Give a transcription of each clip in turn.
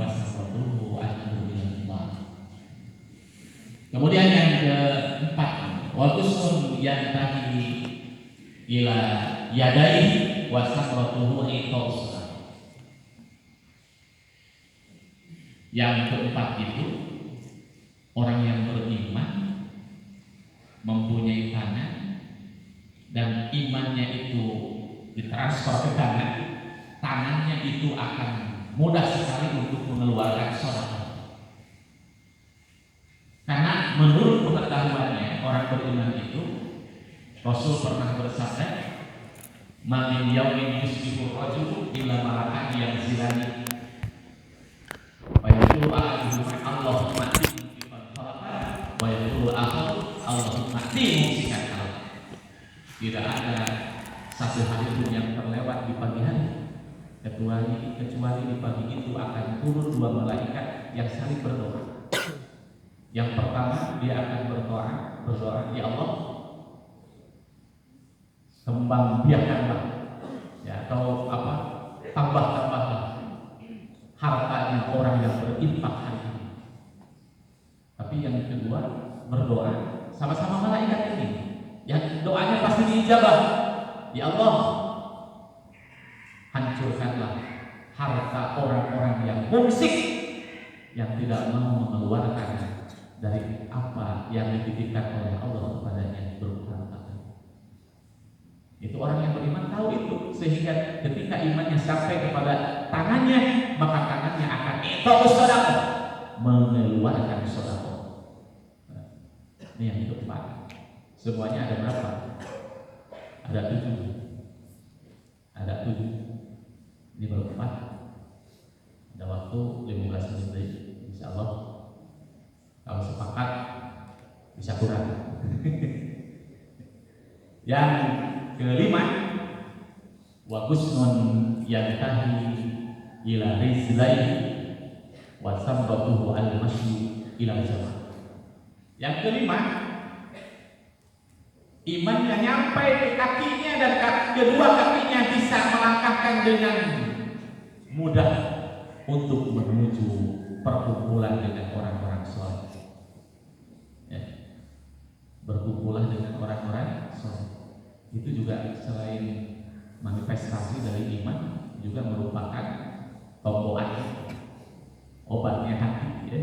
fasaqatuhu anhu minallah. Kemudian yang keempat, wa usun yantahi ila yadai wa sakratuhu iqaus. Yang keempat itu orang yang beriman mempunyai tangan dan imannya itu ditransfer ke tangan, tangannya itu akan mudah sekali untuk mengeluarkan sedekah. Karena menurut pengetahuannya orang beriman itu, Rasul pernah bersabda, "Ma min yaumin yusbihu rajulu illa malakan yanzilani wa yaqulu ahaduhum Allahumma a'ti mumsikan khalaqa wa yaqulu akhar Allahumma a'ti mumsikan khalaqa." Tidak ada satu hari pun yang terlewat di pagi hari kecuali di pagi itu akan turun dua malaikat yang saling berdoa. Yang pertama dia akan berdoa, ya Allah, kembang biakanlah, ya, atau tambah-tambahlah hartanya orang yang berinfak hari ini. Tapi yang kedua berdoa sama-sama malaikat ini, yang doanya pasti diijabah. Ya Allah, hancurkanlah harta orang-orang yang mumsik, yang tidak mau mengeluarkan dari apa yang dititipkan oleh Allah kepadanya berupa harta. Itu orang yang beriman tahu itu, sehingga ketika imannya sampai kepada tangannya, maka tangannya akan iqaus sedekah, mengeluarkan sedekah. Ini yang keempat. Semuanya ada berapa? Ada 7. Ada 7. Ini baru 4. Ada waktu 15 menit, insya Allah. Kalau sepakat bisa kurang. Yang kelima, wa husnun yantahi ila rizlaihi wa samratuhu al-masyi ila jamaah. Yang kelima, iman yang nyampe ke kakinya dan kedua kakinya bisa melangkahkan dengan mudah untuk menuju perkumpulan dengan orang-orang soleh. Ya. Berkumpulan dengan orang-orang soleh. Itu juga selain manifestasi dari iman, juga merupakan tombokan obatnya hati, ya.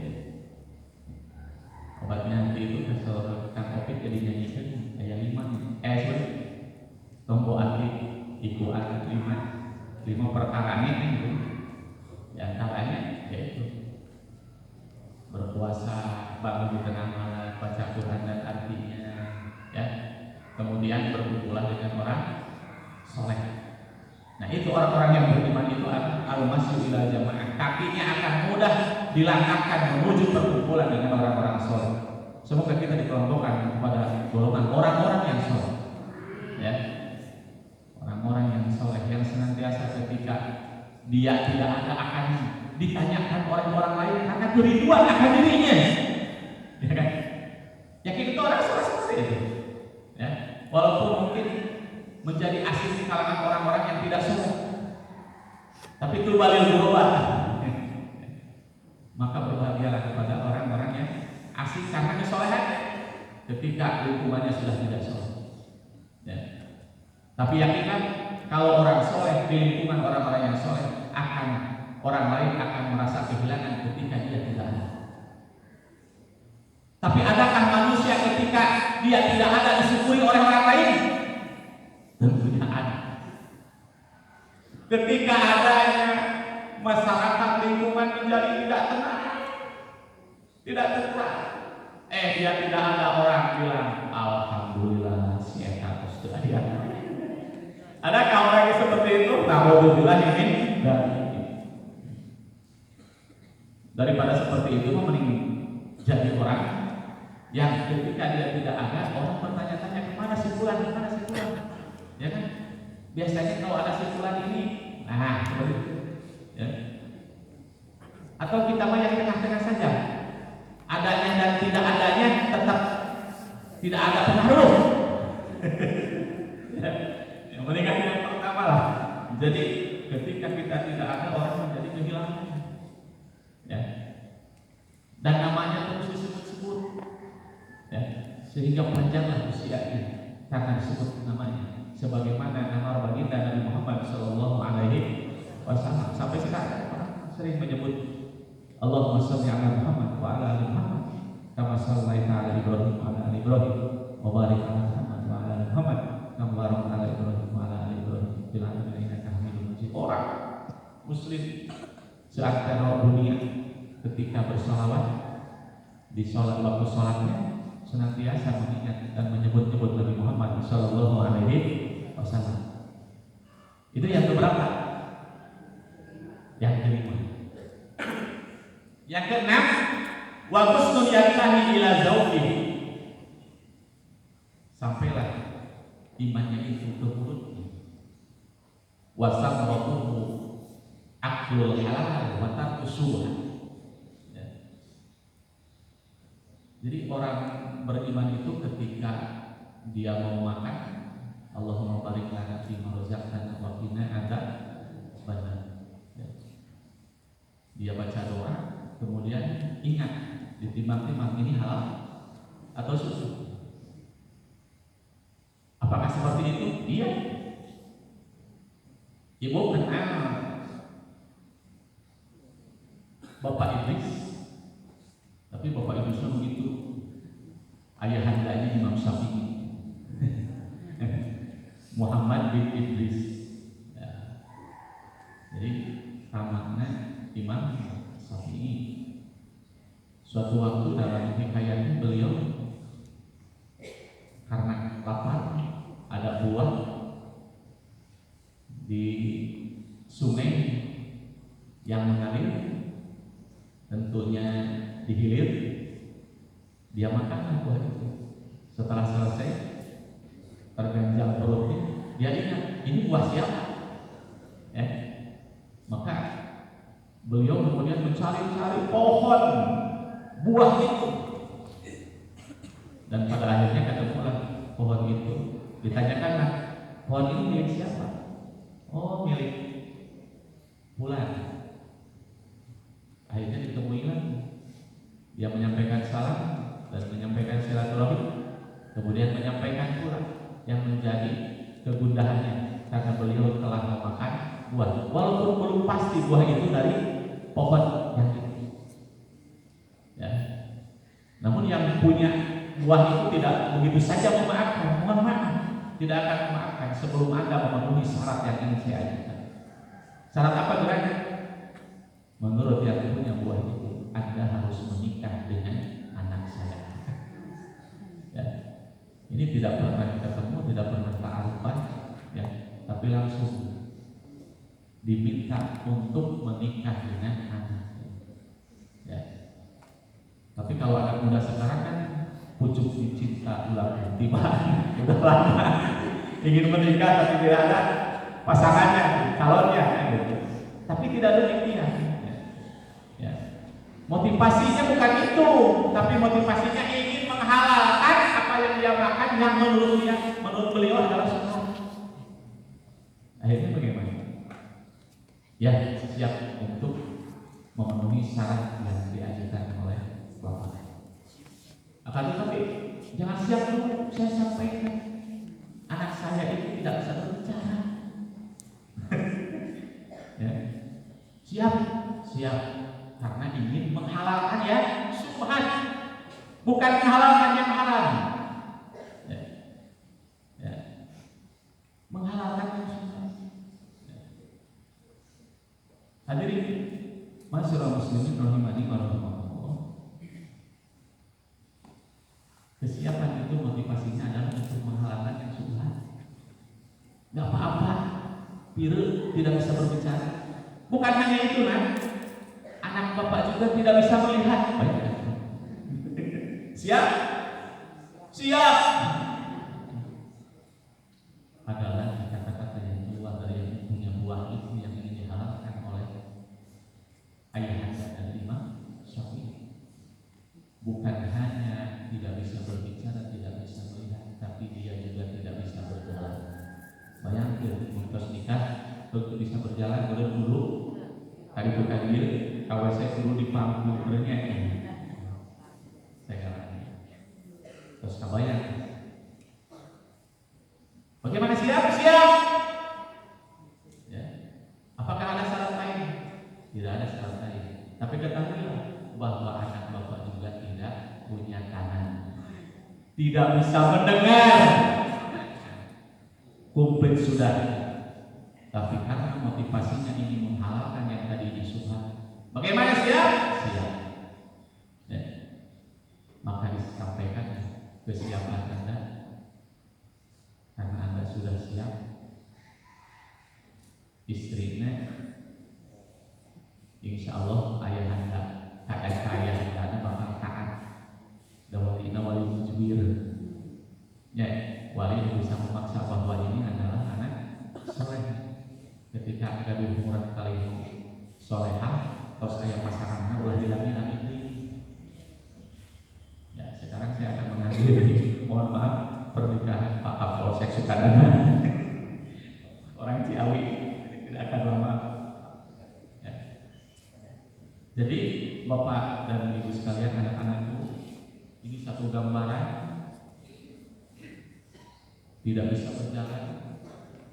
Obatnya hati itu kalau kan Opik jadi nyanyikan kayak 5 tombol hati ikuan 5 perkaranya itu. Di antaranya yaitu berpuasa, bangun di tengah malam, baca Quran dan artinya, ya. Kemudian berkumpulan dengan orang soleh. Nah, itu orang-orang yang beriman itu al-masyu ila jamaah, kakinya akan mudah dilangkahkan menuju perkumpulan dengan orang-orang soleh. Semoga kita dikelompokkan kepada golongan orang-orang yang soleh, ya. Orang-orang yang soleh yang senantiasa ketika dia tidak ada akan ditanyakan oleh orang lain karena kerinduan akan dirinya, ya kan? Yakin itu orang soleh seperti itu, ya. Walaupun mungkin menjadi asing di kalangan orang-orang yang tidak soleh, tapi itu balil berubah. Maka berbahagialah kepada orang-orang yang asing karena kesolehannya ketika lingkungannya sudah tidak soleh, ya. Tapi yakinkan kalau orang soleh di lingkungan orang-orang yang soleh, orang lain akan merasa kehilangan ketika dia tidak ada. Tapi adakah manusia ketika dia tidak ada disyukuri oleh orang lain? Tentunya ada. Ketika adanya masyarakat lingkungan menjadi tidak tenang, tidak tentram, dia tidak ada orang bilang alhamdulillah si eta sudah ada. Adakah orang yang seperti itu? Naudzubillah min daripada seperti itu, mending jadi orang yang ketika dia tidak ada, orang bertanya-tanya kemana si fulan, ya kan? Biasanya kalau ada si fulan ini, nah seperti itu, ya. Atau kita mah yang tengah-tengah saja, adanya dan tidak adanya tetap tidak ada pengaruh. Yang penting kan yang pertama lah. Jadi ketika kita tidak ada, orang menjadi kehilangan. sehingga panjanglah usianya karena disebut namanya, sebagaimana nama baginda Nabi Muhammad Sallallahu Alaihi Wasallam. Sampai sekarang orang sering menyebut Allahumma sholli ala Muhammad wa ala ali Muhammad kama shallaita ala Ibrahim wa ala ali Ibrahim wa barik ala Muhammad wa ala ali Muhammad kama barakta ala Ibrahim wa ala ali Ibrahim fil alamin innaka Hamidum Majid. Orang muslim seantero dunia ketika bersolawat di sholat, waktu sholatnya senantiasa mengingat dan menyebut-nyebut Nabi Muhammad Sallallahu Alaihi Wasallam. Itu yang keberapa? Yang kelima. Yang keenam, wa husnul yantahi ila zauqihi. Sampailah imannya itu ke mulutnya. Wa samratuhu aklul halal wa tarkus syubhat. Jadi orang beriman itu ketika dia mau makan, Allahumma barik lana fi ma razaqtana wa qina adzabannar. Dia baca doa, kemudian ingat ditimbang-timbang ini halal atau susu. Apakah seperti itu? Iya. Ibu kenal Bapak Idris, tapi Bapak Idrisnya begitu. Ayahandanya Imam Syafi'i, Muhammad bin Idris. Ya. Jadi tamatnya Imam Syafi'i. Suatu waktu dalam hikayatnya beliau karena lapar, ada buah di sungai yang mengalir, tentunya dihilir, dia makan buah itu. Setelah selesai terganjal perutnya, dia ingat ini buah siapa? Maka beliau kemudian mencari-cari pohon buah itu, dan pada akhirnya ketemulah pohon itu. Ditanyakanlah, pohon ini milik siapa? Oh, milik Fulan. Akhirnya ditemui lagi. Dia menyampaikan salam dan menyampaikan silaturahmi, kemudian menyampaikan pula yang menjadi kegundahannya karena beliau telah memakan buah, walaupun belum pasti buah itu dari pohon yang itu. Ya. Namun yang punya buah itu tidak begitu saja memaafkan, mohon maaf, tidak akan memaafkan sebelum Anda memenuhi syarat yang ingin saya ajukan. Syarat apa gerangan? Menurut yang punya buah itu, Anda harus menikah dengan anak saya. Ya. Ini tidak pernah ketemu, tidak pernah ta'arufan, ya, tapi langsung diminta untuk menikah dengan anak. Ya. Tapi kalau anak muda sekarang kan pucuk cinta ulang tiba, udah lama ingin menikah tapi tidak ada pasangannya, calonnya, gitu. Tapi tidak demikian. Ya. Motivasinya bukan itu, tapi motivasinya ingin menghalalkan apa yang dia makan yang menurut beliau adalah sunnah. Akhirnya bagaimana? Ya, siap untuk memenuhi syarat yang diajukan oleh Bapak. Akan tetapi jangan siap dulu, saya sampaikan anak saya itu tidak bisa berbicara. Ya. Siap karena ingin menghalalkan ya syubhat, bukan menghalalkan yang haram. Ya. Ya. Menghalalkan yang syubhat. Ya. Hadirin masyarakat muslimin rahimani wa rahimakumullah. Kesiapan itu motivasinya adalah untuk menghalalkan yang syubhat. Gak apa-apa, Pire tidak bisa berbicara. Bukan hanya itu, anak bapak juga tidak bisa melihat. Siap? Siap. Adalah kata-kata yang keluar dari yang punya buah itu yang ingin dihalalkan oleh ayahanda dan Imam Syafi'i. Bukan hanya tidak bisa berbicara, tidak bisa melihat, tapi dia juga tidak bisa berjalan. Bayangkan, untuk nikah, untuk bisa berjalan dulu hari berkadir, kalau saya dulu di panggung bernyanyi. Saya katakan, Terus kabayang. Bagaimana siap? Siap. Ya. Apakah ada syarat lain? Tidak ada syarat lain. Tapi ketahuilah bahwa anak bapak juga tidak punya kanan, tidak bisa mendengar. Komplit sudah. Tapi karena motivasinya ini menghalalkan yang tadi disuruh. Bagaimana siap? Siap. Ya. Maka disampaikan kesiapan Anda. Karena Anda sudah siap. Istrinya, insya Allah ayah Anda, ayah Anda bakal taat. Dawalina wali mujbir. Ya, wali yang bisa memaksa bahwa ini adalah anak soleh. Ketika gaduh murad kali solehah, terus saya pasangannya ulah bilangnya ini. Ya, sekarang saya akan mengakhiri, mohon maaf, pernikahan Pak Kapolsek Sukadana. Orang Ciawi tidak akan lama. Ya. Jadi Bapak dan Ibu sekalian, anak-anakku, ini satu gambaran. Tidak bisa berjalan,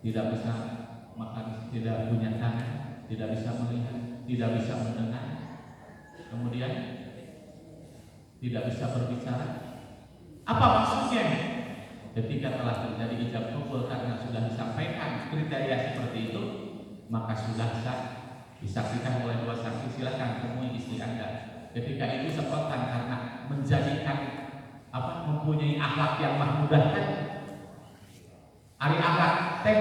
tidak bisa makan, tidak punya tangan, tidak bisa melihat, tidak bisa mendengar, kemudian tidak bisa berbicara. Apa maksudnya? Ketika telah terjadi ijab kabul karena sudah disampaikan kriteria seperti itu, maka sudah sah, disaksikan oleh dua saksi. Silakan temui istri Anda. Ketika itu spontan karena menjadikan mempunyai akhlak yang mahmudah kan? Ari akhlak teh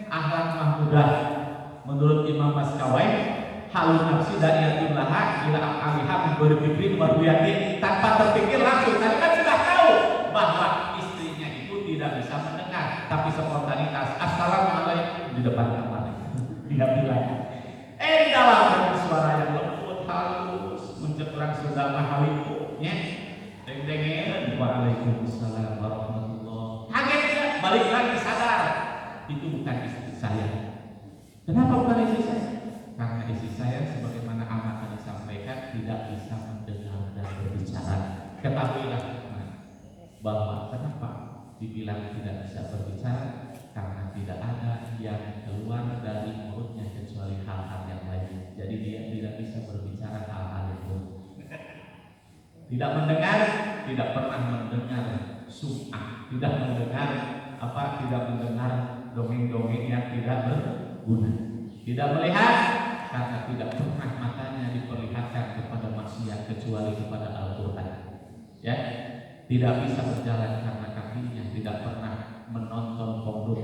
akhlak mahmudah menurut Imam Maskawai halun nafsi daniyatun laha ila alihah berpikir warwiyati tanpa terpikir langsung. Tadi kan sudah tahu bahwa istrinya itu tidak bisa mendengar, tapi spontanitas assalamualaikum di depan kamar dia bilang di dalam dengan suara yang lembut halus mencekurang sudah mahaliku nya deng-dengen waalaikumsalam warahmatullah. Kaget dia balik lagi sadar itu bukan istri saya. Kenapa bukan istri saya? Karena istri saya sebagaimana amat disampaikan tidak bisa mendengar dan berbicara. Ketahuilah bahwa kenapa dibilang tidak bisa berbicara, karena tidak ada yang keluar dari mulutnya kecuali hal-hal yang lain. Jadi dia tidak bisa berbicara hal-hal itu. Tidak mendengar, tidak pernah mendengar sum'ah, tidak mendengar tidak mendengar dongeng-dongeng yang tidak berguna. Tidak melihat karena tidak pernah matanya diperlihatkan kepada maksiat kecuali kepada Al-Quran. Ya, tidak bisa berjalan karena kakinya tidak pernah menonton pondok.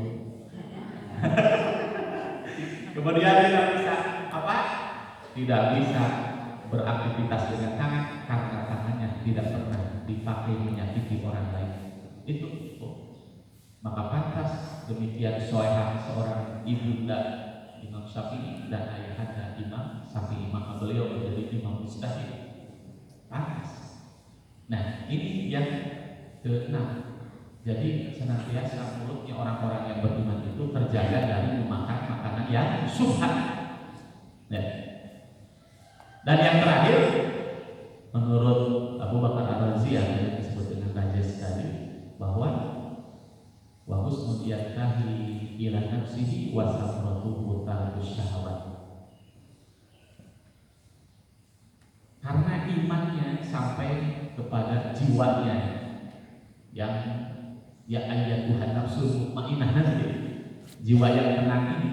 Kemudian tidak bisa tidak bisa beraktivitas dengan tangan karena tangannya tidak pernah dipakai menyakiti orang lain. Itu maka pantas demikian soehah seorang ibunda Imam Syafi'i dan ayahanda Imam Syafi'i, maka beliau menjadi imam mujtahid. Pantas. Nah, ini yang ke-6. Jadi senantiasa mulutnya orang-orang yang beriman itu terjaga dari memakan makanan yang syubhat. Ya. Dan yang terakhir, menurut Abu Bakar Ar-Razi yang disebut dengan najis tadi, bahwa wa husnul yatahi ila nafsihi wa samratuhu tarkus syahwat. Karena imannya sampai kepada jiwanya yang ya ayat Tuhan nafsu mutmainnah nanti, jiwa yang tenang ini,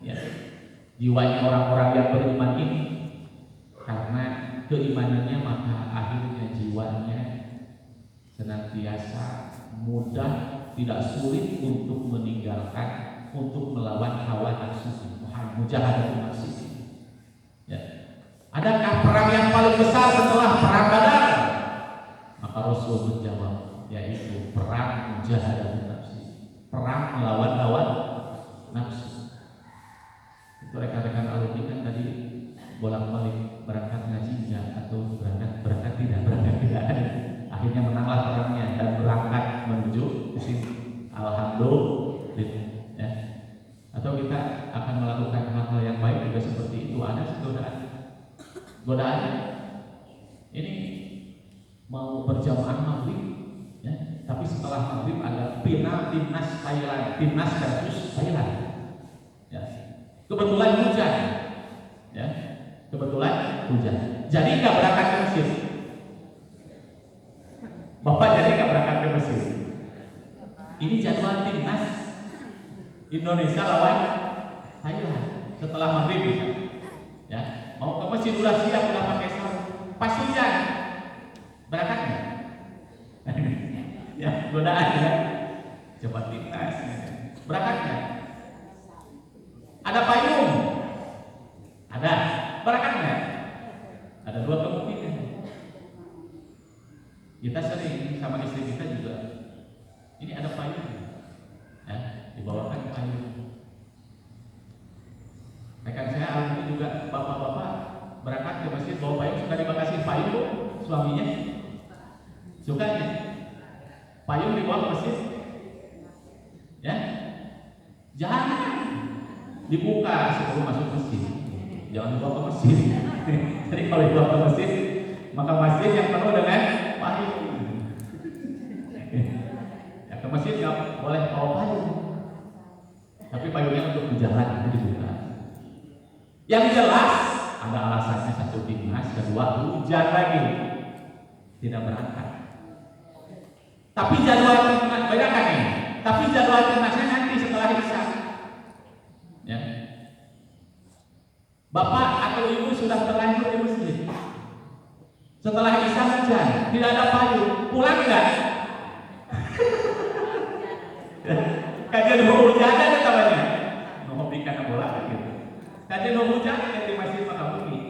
ya, jiwanya orang-orang yang beriman ini, karena keimanannya maka akhirnya jiwanya senantiasa mudah, tidak sulit untuk meninggalkan, untuk melawan hawa nafsu, mujahadah nafsu. Ya. Adakah perang yang paling besar setelah perang Badar? Maka Rasul menjawab, yaitu perang mujahadah nafsu, perang melawan hawa nafsu. Itu rekan-rekan alumni kan tadi bolak-balik berangkat ngaji enggak atau berangkat tidak. Akhirnya menanglah perangnya dan berangkat menuju ke sini. Alhamdulillah. Ya. Atau kita akan melakukan hal-hal yang baik juga seperti itu. Ada godaannya. Ini mau berjamaah maghrib, ya, Tapi setelah maghrib ada final timnas Thailand, timnas versus Thailand. Ya. Kebetulan hujan, ya. Kebetulan hujan. Jadi nggak berangkat ke Mesir. Bapak jadi nggak berangkat ke Mesir. Ini jadwal timnas Indonesia lawan Thailand setelah maghrib, ya. Mau ke Mesir udah siap, udah pakai sarung. Pas hujan, berangkat nggak? Ya, godaan ya. Coba timnas, berangkat nggak? Ada payung, ada. Berangkat nggak? Ada dua kemungkinan. Kita sering sama istri kita juga. Ini ada payung, ya, dibawakan payung. Rekan saya alumni juga bapak-bapak berangkat ke masjid bawa payung, suka dikasih payung suaminya, suka ya? Payung dibawa ke masjid, ya? Jangan dibuka sebelum masuk masjid, jangan dibawa ke masjid. Jadi kalau dibawa ke masjid, maka masjid yang penuh dengan payung. Ya, ke masjid nggak boleh bawa payung, tapi payungnya untuk berjalan itu dibuka. Yang jelas ada alasannya, satu timnas, kedua hujan lagi, tidak berangkat. Tapi jadwal timnas bedakan nih. Tapi jadwal timnasnya nanti setelah Isya. Ya. Bapak atau ibu sudah terlanjur di masjid. Setelah Isya hujan, tidak ada payung, pulang enggak? Kajian hujan ada namanya. Mengopikan bola gitu. Kajian hujan di masjid Makabumi.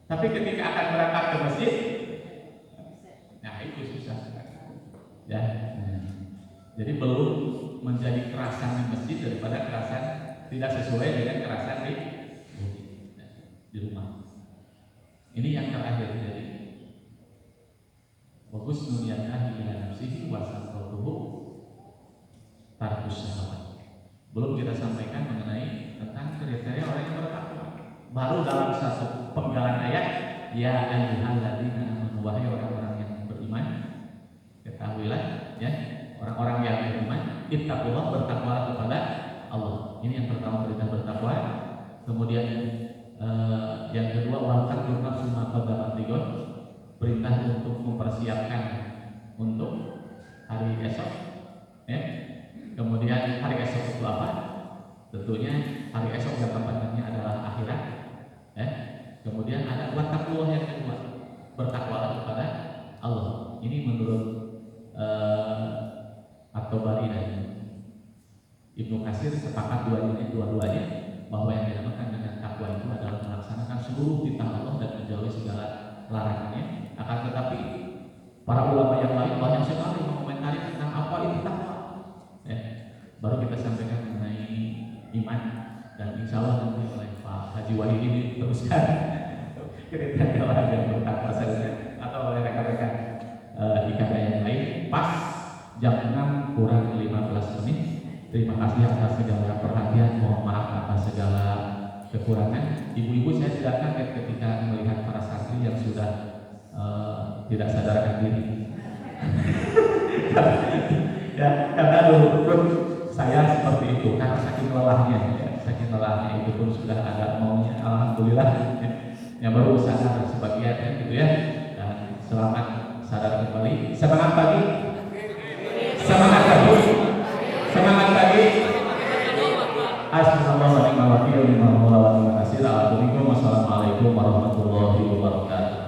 Tapi ketika akan berangkat ke masjid, nah itu susah. Ya. Jadi belum menjadi kerasan di masjid daripada kerasan tidak sesuai dengan kerasan di rumah. Ini yang terakhir jadi fokus nuriyatahi ila nafsihi wa saqatuhu tarkus syahwat. Belum kita sampaikan mengenai tentang kriteria orang yang bertakwa. Baru dalam satu penggalan ayat, ya ayyuhalladzina amanu, wahai orang-orang yang beriman, ketahuilah ya, orang-orang yang beriman, ittaqullah, bertakwalah kepada Allah. Ini yang pertama, perintah bertakwa. Kemudian yang kedua, wal taqdir nafsu ma qaddamat lighad, perintah untuk mempersiapkan untuk hari esok, ya. Kemudian hari esok itu apa? Tentunya hari esok yang tempatnya adalah akhirat, ya. Kemudian ada wattaqullah yang kedua, bertakwalah kepada Allah. Ini menurut At-Tabari dan Ibnu Katsir sepakat dua-duanya bahwa yang dinamakan dengan takwa itu adalah melaksanakan seluruh perintah Allah dan menjauhi segala larangannya. Akan tetapi para ulama yang lain banyak sekali mengomentari tentang apa itu takwa. Ya, baru kita sampaikan mengenai iman, dan insya Allah nanti oleh Pak Haji Wahidi diteruskan kriteria orang yang bertakwa saja, atau oleh rekan-rekan IKK yang lain. Pas jam 6 kurang 15 menit. Terima kasih atas segala perhatian, mohon maaf atas segala kekurangan. Ibu-ibu, saya tidak kaget ketika melihat para santri yang sudah tidak sadarkan diri. Ya, karena dulu saya seperti itu, karena saking lelahnya, ya, saking lelahnya itu pun sudah ada maunya. Alhamdulillah, yang baru sadar sebagian, gitu ya. Dan selamat sadar kembali. Semangat pagi, semangat pagi, semangat pagi. Assalamualaikum warahmatullahi wabarakatuh.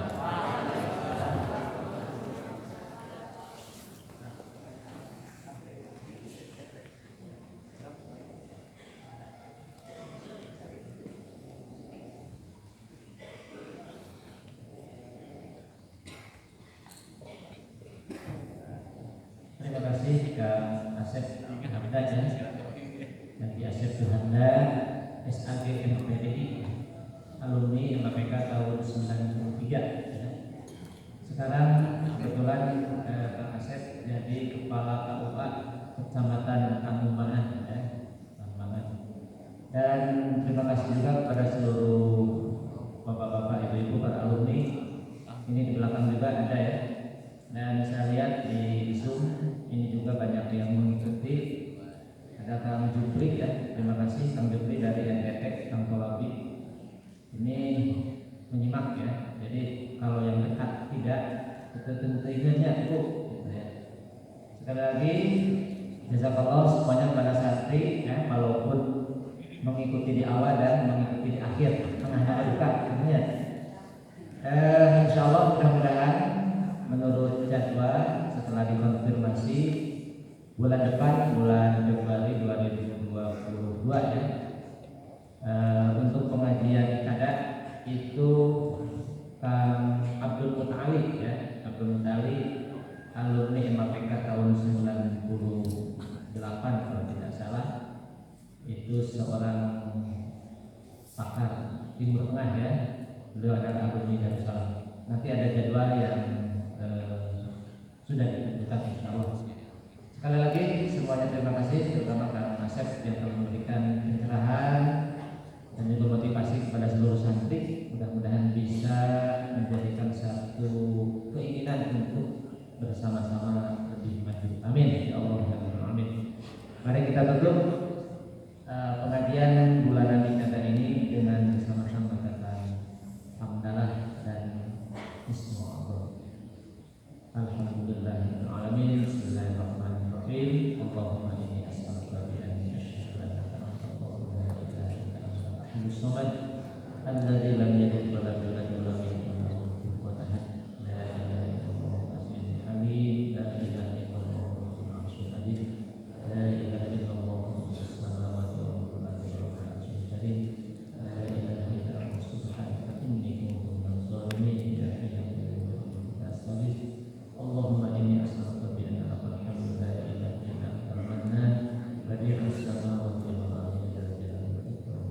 Terima kasih Kang Asep Hamdan dan Ki Asep Suhanda, SAG MPDI, alumni MPK tahun 93. Sekarang kebetulan Kang Asep jadi Kepala KUA Kecamatan Kamumangan, dan terima kasih juga kepada seluruh bapak-bapak, ibu-ibu, para alumni. Ini di belakang juga ada ya. Dan saya lihat di Zoom Sekali lagi jazakallah semuanya pada santri walaupun mengikuti di awal dan mengikuti di akhir, tengahnya bukan sebenarnya. Insya Allah mudah-mudahan menurut jadwal setelah dikonfirmasi bulan depan, bulan Februari 2022 ya, untuk pengajian ibadah itu Kang Abdul Mutali ya, Abdul Mutali alumni MAPK tahun 98 kalau tidak salah, itu seorang pakar Timur Tengah ya, beliau adalah alumni Darussalam. Nanti ada jadwal yang sudah ditentukan insya Allah. Sekali lagi semuanya terima kasih, terutama Kang Asep yang telah memberikan pencerahan dan juga motivasi kepada seluruh santri. Mudah-mudahan bisa menjadikan satu keinginan untuk bersama-sama lebih maju. Amin ya Allah. Amin. Mari kita tutup pengajian bulanan ibadah ini dengan bersama-sama kata hamdalah dan bismillah. Alhamdulillahirabbil alamin. Bismillahirrahmanirrahim. Allahumma inni as'aluka bi anni asyhadu annaka antal la ilaha illa anta al-ahadus samad alladzi lam yalid wa lam yulad wa lam yakul lahu kufuwan ahad. La ilaha illallah al-azizul halim. La ilaha illallah al-azizul halim. La ilaha illallah rabbus samawati wal ardi rabbul arsyil karim. La ilaha illa anta subhanaka inni kuntu minadh dhalimin. Ya hayyu ya qayyum astaghfir. Allahumma inni as'aluka bi anna lakal hamdu la ilaha illa anta al-mannan badi'us samawati wal ardi dzal jalali wal ikram.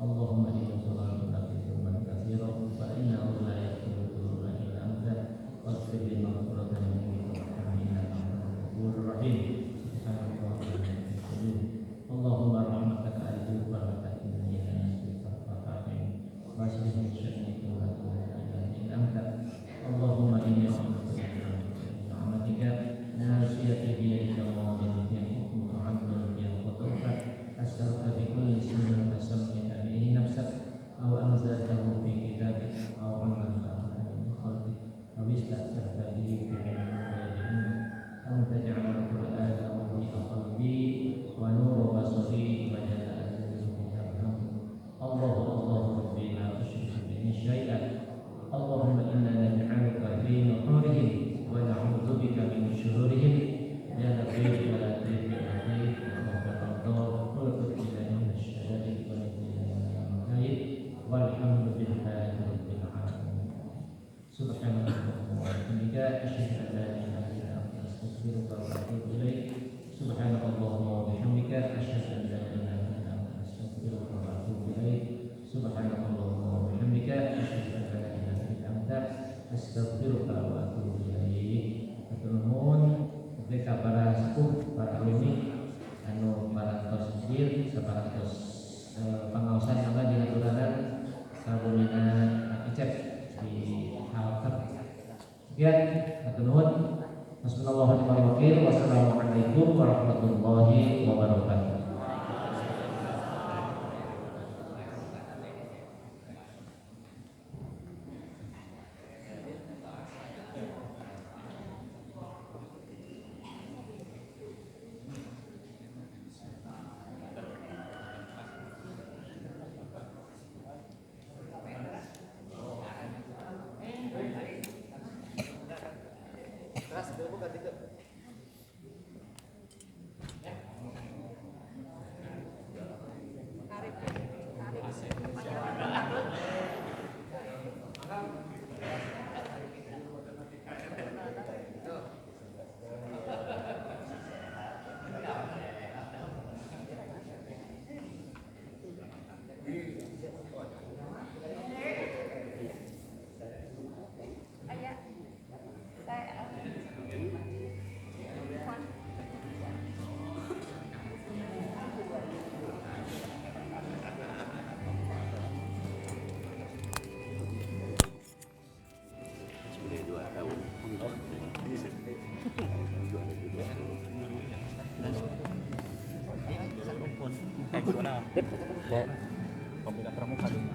Allahumma inni as'aluka bi dzunubin katsiran fa innahu la yaghfiru dzunuba illa anta waghfir li maghfiratan min innaka antal ghafurur rahim. Subhanallah wa bihamdihi. Allahumma rahmataka arju wa rahmataka ya nasbika wa ta'in wa sallallahu alaihi wa anta. Allahumma inni a'udzu bika min rahmatika nasiyati bi yadika wa min hukmuka 'adlun ya qadara as'aluka bi kulli ismin tasammita bihi nafsak aw anzaltahu fi kitabika aw 'allamtahu min khalqik aw ista'sarta bihi fi 'ilmi an taj'ala al-Qur'ana rabi'a qalbi wa nura basari wa jalaa dhunubi. Allahu rabbi la usyriku bihi syai'an. Allahumma inna naj'aluka fi nuhurihim wa na'udzu bika min syururihim ya latif wa latif ya latif wa rabbana wa qulna min syarri wa min ghaib walhamdulillahi rabbil alamin. Subhanallah wa bihamdika asyhadu an la ilaha illa anta astaghfiruka wa atubu ilaik. Subhanallah wa bihamdika asyhadu an la ilaha illa anta astaghfiruka wa atubu ilaik. Subhanallah wa bihamdika asyhadu an la ilaha illa anta astaghfiruka wa atubu ilaik. Nuhun ketika para sepuh, para alumni anu parantos hadir saparantos pangaosan yang dilaturaken sabunina Icep di Halter. Sekian hatur nuhun. Wassallallahu alaihi wa sallam. Wassalamualaikum warahmatullahi wabarakatuh. Komputer pramuka dulu.